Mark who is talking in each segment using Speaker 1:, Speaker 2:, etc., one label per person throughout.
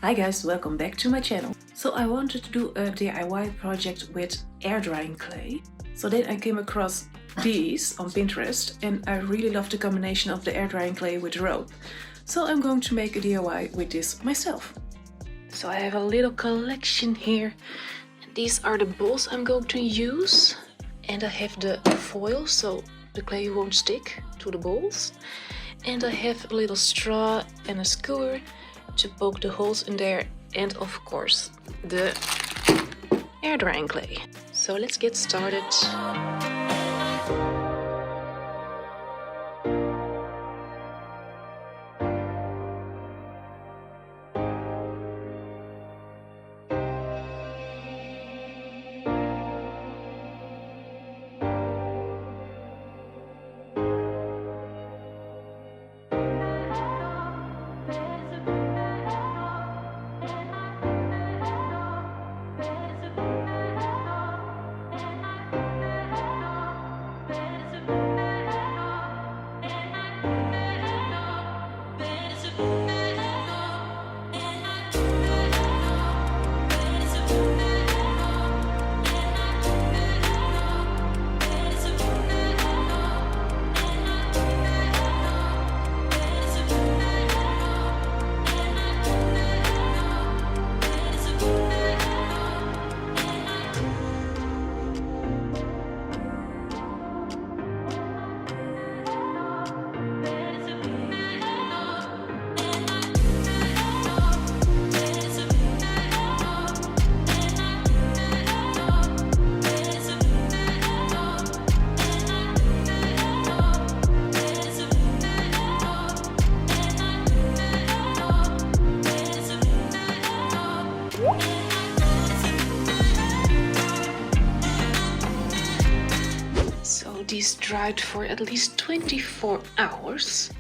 Speaker 1: Hi guys, welcome back to my channel. So I wanted to do a DIY project with air drying clay. So then I came across these on Pinterest and I really love the combination of the air drying clay with rope. So I'm going to make a DIY with this myself. So I have a little collection here. And these are the balls I'm going to use. And I have the foil so the clay won't stick to the balls. And I have a little straw and a skewer to poke the holes in there, and of course the air drying clay. So let's get started. These dried for at least 24 hours.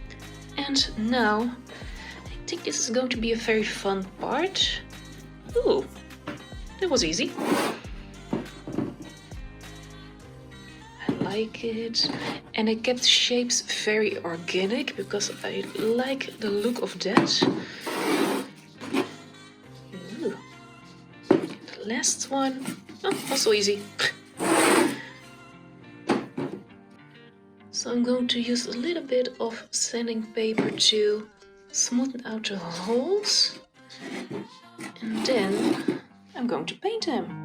Speaker 1: And now I think this is going to be a very fun part. Ooh, that was easy. I like it. And I kept shapes very organic because I like the look of that. Ooh. The last one, oh, also easy. So I'm going to use a little bit of sanding paper to smoothen out the holes. And then I'm going to paint them.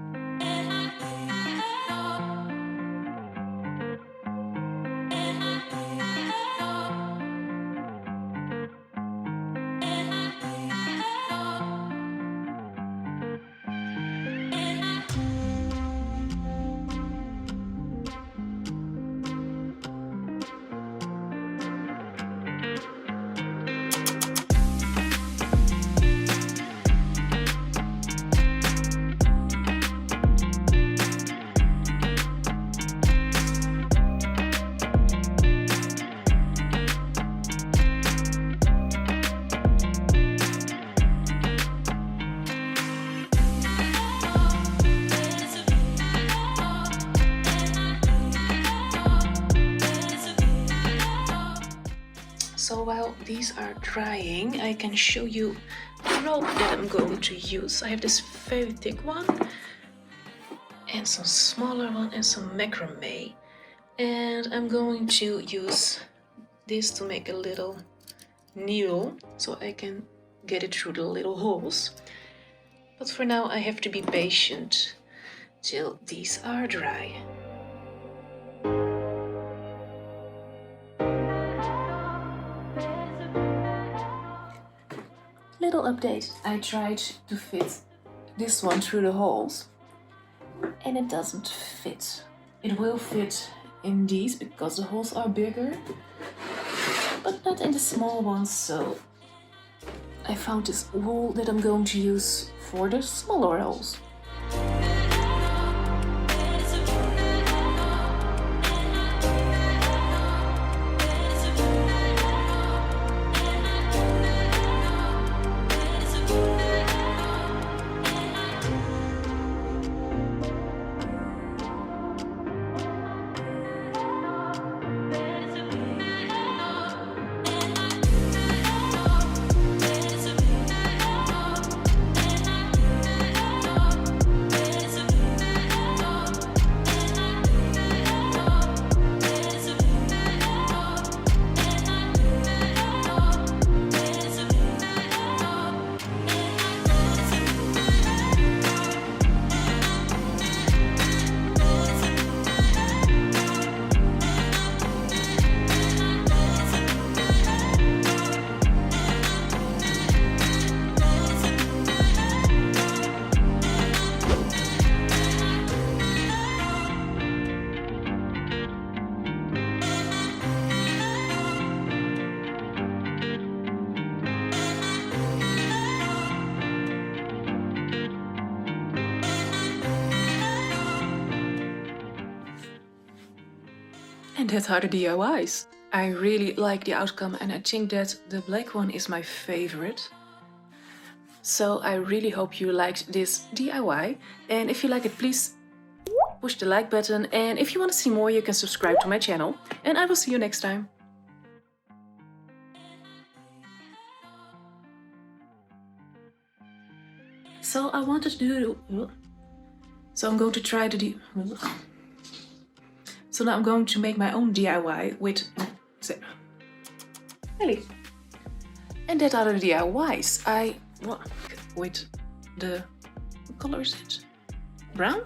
Speaker 1: So while these are drying, I can show you the rope that I'm going to use. I have this very thick one and some smaller one and some macrame. And I'm going to use this to make a little needle so I can get it through the little holes. But for now I have to be patient till these are dry. Little update, I tried to fit this one through the holes and it doesn't fit. It will fit in these because the holes are bigger, but not in the small ones, so I found this wool that I'm going to use for the smaller holes. And that are the DIYs. I really like the outcome and I think that the black one is my favorite. So I really hope you liked this DIY, and if you like it, please push the like button, and if you want to see more you can subscribe to my channel, and I will see you next time. So I wanted to do... So I'm going to try the... So now I'm going to make my own DIY with... Really? And that are the DIYs. With the... What color is it? Brown?